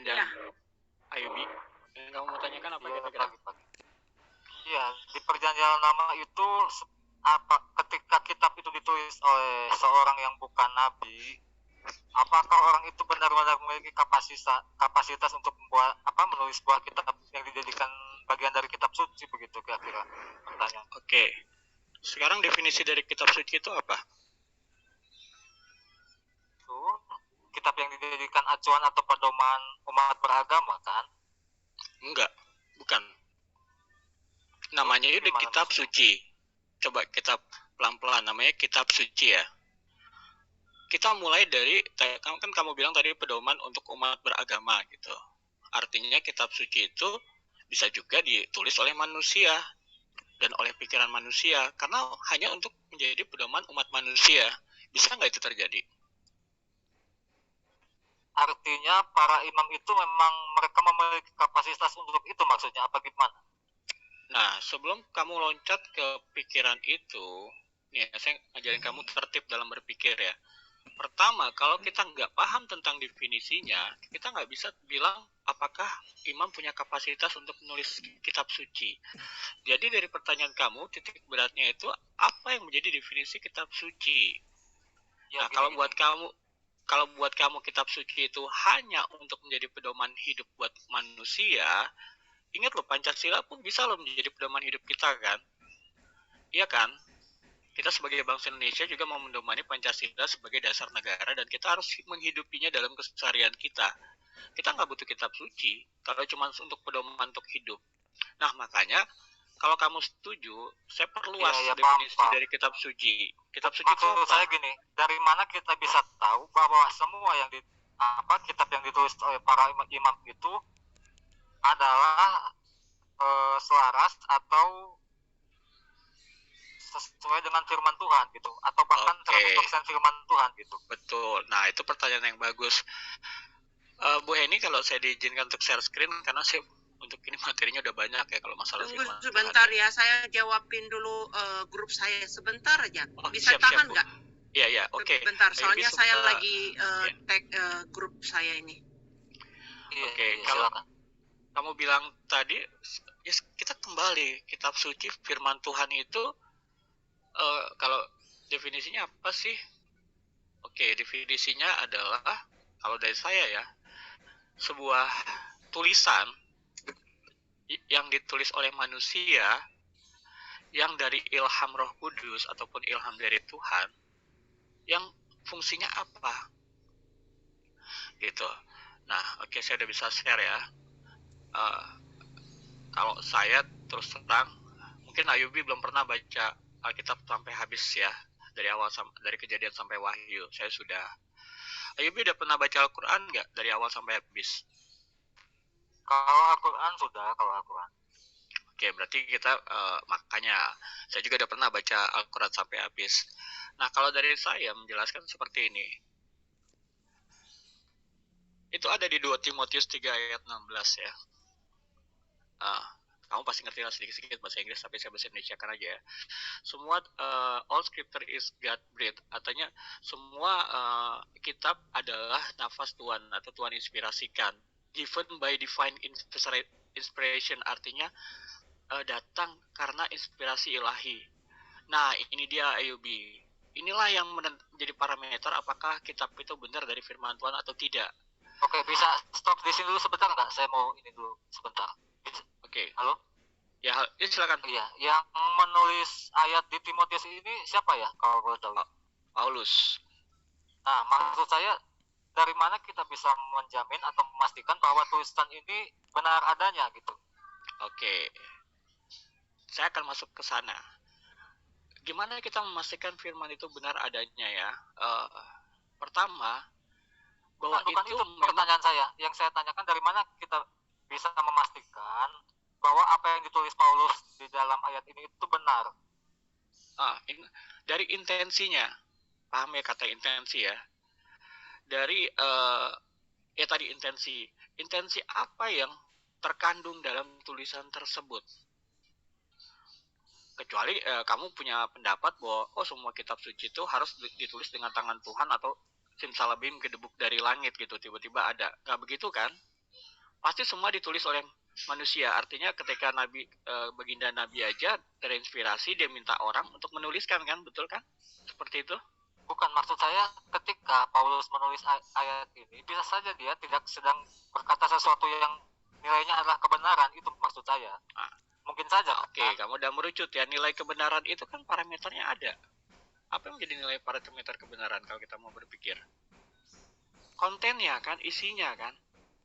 Buhen dan Ayubi. Yang kamu mau tanyakan apa kira-kira? Iya, di perjanjian lama itu apa ketika kitab itu ditulis oleh seorang yang bukan nabi, apakah orang itu benar-benar memiliki kapasitas untuk membuat menulis sebuah kitab yang dijadikan bagian dari kitab suci begitu kira-kira pertanyaan. Oke. Sekarang definisi dari kitab suci itu apa? Itu kitab yang dijadikan acuan atau pedoman umat beragama kan? Enggak, bukan. Namanya itu kitab suci. Coba kita pelan-pelan, namanya kitab suci ya. Kita mulai dari, kan kamu bilang tadi pedoman untuk umat beragama gitu. Artinya kitab suci itu bisa juga ditulis oleh manusia dan oleh pikiran manusia, karena hanya untuk menjadi pedoman umat manusia. Bisa nggak itu terjadi? Artinya para imam itu memang mereka memiliki kapasitas untuk itu, maksudnya apa gimana? Nah, sebelum kamu loncat ke pikiran itu, nih saya ngajarin kamu tertib dalam berpikir ya. Pertama, kalau kita nggak paham tentang definisinya, kita nggak bisa bilang apakah imam punya kapasitas untuk menulis kitab suci. Jadi dari pertanyaan kamu, titik beratnya itu apa yang menjadi definisi kitab suci? Nah, kalau buat kamu kitab suci itu hanya untuk menjadi pedoman hidup buat manusia, ingat loh, Pancasila pun bisa loh menjadi pedoman hidup kita kan? Iya kan? Kita sebagai bangsa Indonesia juga mau mendomani Pancasila sebagai dasar negara dan kita harus menghidupinya dalam keseharian kita. Kita nggak butuh kitab suci kalau cuma untuk pedoman untuk hidup. Nah, makanya kalau kamu setuju, saya perluas definisi dari kitab suci. Kitab suci itu apa? Saya gini, dari mana kita bisa tahu bahwa semua yang kitab yang ditulis oleh para imam itu adalah selaras atau sesuai dengan firman Tuhan gitu, atau bahkan 100% firman Tuhan gitu. Betul. Nah, itu pertanyaan yang bagus. Bu Heni, kalau saya diizinkan untuk share screen, karena saya untuk ini materinya udah banyak ya kalau masalah firman Tuhan. Sebentar ya, saya jawabin dulu grup saya sebentar aja. Bisa tahan nggak? Iya, oke. Bentar, soalnya saya lagi tag grup saya ini. Oke, kalau kamu bilang tadi, ya kita kembali kitab suci firman Tuhan itu. Kalau definisinya apa sih? Oke, definisinya adalah, kalau dari saya ya, sebuah tulisan yang ditulis oleh manusia yang dari ilham Roh Kudus ataupun ilham dari Tuhan, yang fungsinya apa? Gitu. Nah, oke, saya udah bisa share ya. Kalau saya terus terang, mungkin Ayubi belum pernah baca Alkitab sampai habis ya, dari awal dari Kejadian sampai Wahyu. Saya sudah. Ayubi udah pernah baca Al-Quran nggak dari awal sampai habis? Kalau Al-Quran sudah, kalau Al-Quran. Oke, berarti kita makanya saya juga udah pernah baca Al-Quran sampai habis. Nah, kalau dari saya menjelaskan seperti ini. Itu ada di 2 Timotius 3 ayat 16 ya. Kamu pasti ngerti lah sedikit-sedikit bahasa Inggris, tapi saya bahasa Indonesia kan aja ya. Semua all scripture is God breathed, artinya semua kitab adalah nafas Tuhan atau Tuhan inspirasikan. Given by divine inspiration, artinya datang karena inspirasi ilahi. Nah, ini dia Ayubi. Inilah yang menjadi parameter apakah kitab itu benar dari firman Tuhan atau tidak. Oke, bisa stop di sini dulu sebentar nggak? Saya mau ini dulu sebentar. Oke. Halo? Ya, silakan. Iya, yang menulis ayat di Timotius ini siapa ya kalau boleh tahu? Paulus. Nah, maksud saya dari mana kita bisa menjamin atau memastikan bahwa tulisan ini benar adanya gitu? Oke. Saya akan masuk ke sana. Gimana kita memastikan firman itu benar adanya ya? Pertama, bahwa bukan itu pertanyaan saya. Yang saya tanyakan dari mana kita bisa memastikan bahwa apa yang ditulis Paulus di dalam ayat ini itu benar. Dari intensinya, paham ya kata intensi ya? Dari ya tadi intensi apa yang terkandung dalam tulisan tersebut? Kecuali kamu punya pendapat bahwa semua kitab suci itu harus ditulis dengan tangan Tuhan atau simsalabim gedebuk dari langit gitu, tiba-tiba ada. Nggak begitu kan? pasti semua ditulis oleh manusia. Artinya ketika baginda Nabi aja terinspirasi, dia minta orang untuk menuliskan kan, betul kan? Seperti itu? Bukan, maksud saya ketika Paulus menulis ayat ini, bisa saja dia tidak sedang berkata sesuatu yang nilainya adalah kebenaran, itu maksud saya. Mungkin saja. Oke, kamu udah merucut ya. Nilai kebenaran itu kan parameternya ada. Apa yang menjadi nilai parameter kebenaran kalau kita mau berpikir? Kontennya kan, isinya kan.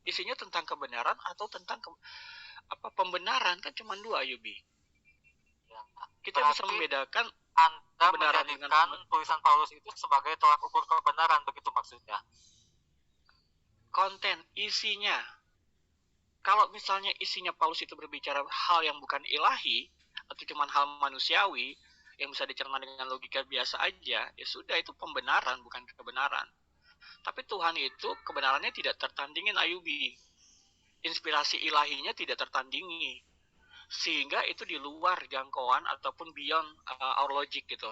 Isinya tentang kebenaran atau tentang pembenaran kan cuma dua, Yubi. Ya, kita bisa membedakan Anda menjadikan tulisan Paulus itu sebagai tolak ukur kebenaran, begitu maksudnya? Konten, isinya. Kalau misalnya isinya Paulus itu berbicara hal yang bukan ilahi atau cuma hal manusiawi yang bisa dicerna dengan logika biasa aja, ya sudah, itu pembenaran bukan kebenaran. Tapi Tuhan itu kebenarannya tidak tertandingin, Ayubi. Inspirasi ilahinya tidak tertandingi. Sehingga itu di luar jangkauan ataupun beyond our logic gitu.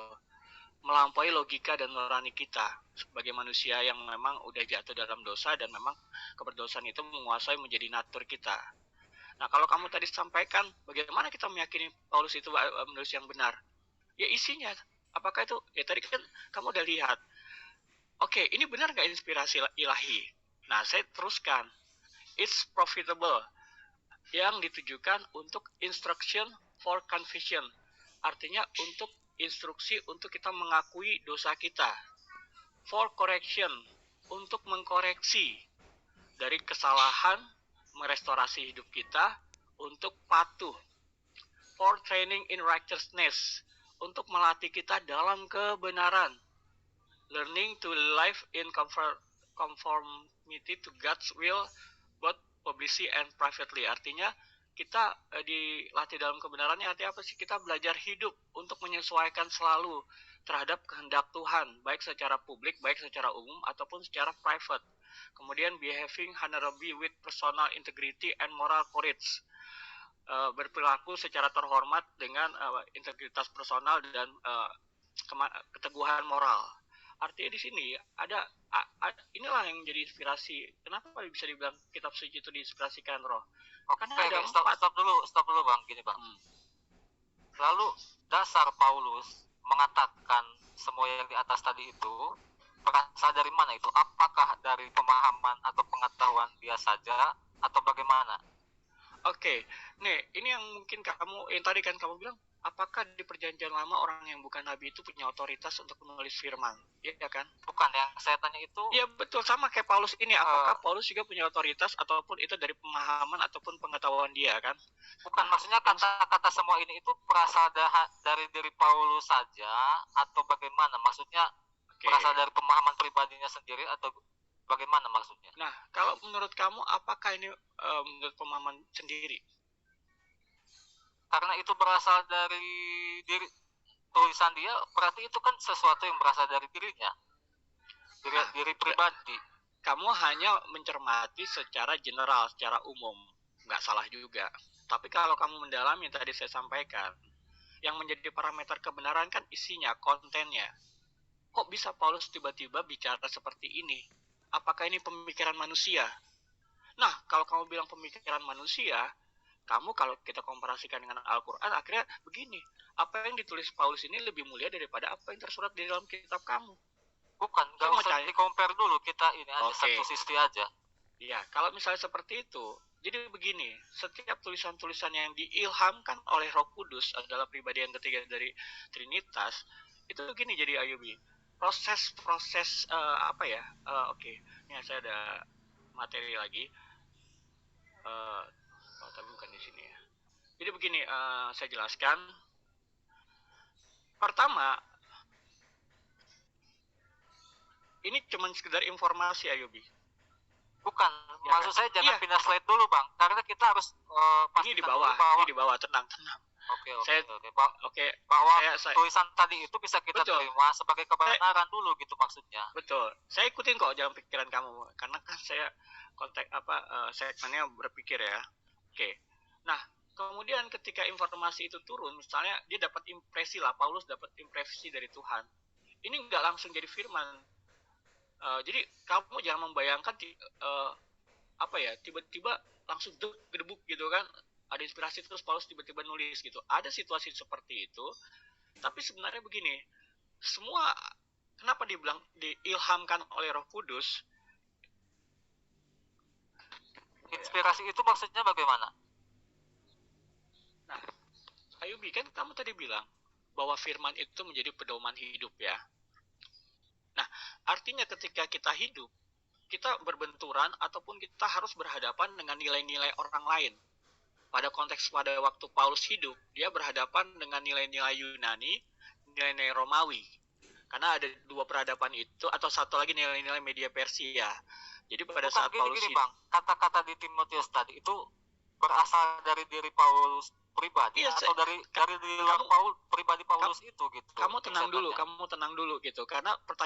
Melampaui logika dan nurani kita sebagai manusia yang memang udah jatuh dalam dosa dan memang keberdosaan itu menguasai menjadi natur kita. Nah, kalau kamu tadi sampaikan bagaimana kita meyakini Paulus itu menulis yang benar, ya isinya. Apakah itu, ya tadi kan kamu udah lihat, oke, ini benar nggak inspirasi ilahi? Nah, saya teruskan, it's profitable, yang ditujukan untuk instruction for confession, artinya untuk instruksi untuk kita mengakui dosa kita, for correction, untuk mengkoreksi dari kesalahan, merestorasi hidup kita, untuk patuh, for training in righteousness, untuk melatih kita dalam kebenaran, learning to live in conformity to God's will, both publicly and privately. Artinya kita dilatih dalam kebenarannya, artinya apa sih? Kita belajar hidup untuk menyesuaikan selalu terhadap kehendak Tuhan, baik secara publik, baik secara umum, ataupun secara private. Kemudian behaving honorably with personal integrity and moral courage, berperilaku secara terhormat dengan integritas personal dan keteguhan moral. Artinya di sini ada inilah yang menjadi inspirasi. Kenapa bisa dibilang kitab suci itu diinspirasikan roh? Karena ada stop dulu Bang, gini Bang. Lalu dasar Paulus mengatakan semua yang di atas tadi itu berasal dari mana itu? Apakah dari pemahaman atau pengetahuan dia saja atau bagaimana? Oke, nih ini yang mungkin yang tadi kan kamu bilang, apakah di perjanjian lama orang yang bukan nabi itu punya otoritas untuk menulis firman? Iya kan? Bukan, yang saya tanya itu. Iya betul, sama kayak Paulus ini. Apakah Paulus juga punya otoritas ataupun itu dari pemahaman ataupun pengetahuan dia kan? Bukan, maksudnya kata-kata semua ini itu berasal dari diri Paulus saja atau bagaimana? Maksudnya berasal dari pemahaman pribadinya sendiri atau bagaimana maksudnya? Nah, kalau menurut kamu apakah ini menurut pemahaman sendiri? Karena itu berasal dari diri tulisan dia, berarti itu kan sesuatu yang berasal dari dirinya, diri pribadi. Kamu hanya mencermati secara general, secara umum, nggak salah juga. Tapi kalau kamu mendalami tadi saya sampaikan, yang menjadi parameter kebenaran kan isinya, kontennya. Kok bisa Paulus tiba-tiba bicara seperti ini? Apakah ini pemikiran manusia? Nah, kalau kamu bilang pemikiran manusia, kamu kalau kita komparasikan dengan Al-Quran, akhirnya begini, apa yang ditulis Paulus ini lebih mulia daripada apa yang tersurat di dalam kitab kamu. Bukan, nggak usah di-compare dulu, kita ini aja satu sisi aja. Ya, kalau misalnya seperti itu, jadi begini, setiap tulisan-tulisan yang diilhamkan oleh Roh Kudus adalah pribadi yang ketiga dari Trinitas, itu begini jadi Ayubi. Proses oke, ini saya ada materi lagi. Tapi bukan di sini ya. Jadi begini, saya jelaskan. Pertama, ini cuma sekedar informasi Ayubi. Bukan, ya, maksud saya jangan pindah slide dulu Bang, karena kita harus ini di bawah, tenang. Oke. Bahwa tulisan tadi itu bisa kita terima sebagai kebenaran dulu gitu maksudnya. Betul. Saya ikutin kok jalan pikiran kamu, karena kan saya segmennya berpikir ya. Oke. Nah, kemudian ketika informasi itu turun, misalnya dia dapat impresi lah, Paulus dapat impresi dari Tuhan. Ini nggak langsung jadi firman. Jadi kamu jangan membayangkan apa ya, tiba-tiba langsung gedebuk gitu kan, ada inspirasi terus Paulus tiba-tiba nulis gitu. Ada situasi seperti itu, tapi sebenarnya begini, semua kenapa dibilang diilhamkan oleh Roh Kudus? Inspirasi itu maksudnya bagaimana? Nah, Ayubi, kan kamu tadi bilang bahwa firman itu menjadi pedoman hidup ya. Nah, artinya ketika kita hidup, kita berbenturan ataupun kita harus berhadapan dengan nilai-nilai orang lain. Pada konteks pada waktu Paulus hidup, dia berhadapan dengan nilai-nilai Yunani, nilai-nilai Romawi. Karena ada dua peradaban itu, atau satu lagi nilai-nilai media Persia. Jadi pada saat Paulus hidup, Bang, kata-kata di Timotius tadi itu berasal dari diri Paulus pribadi atau dari luar Paulus pribadi Paulus itu gitu. Kamu tenang dulu gitu. Karena pertanyaan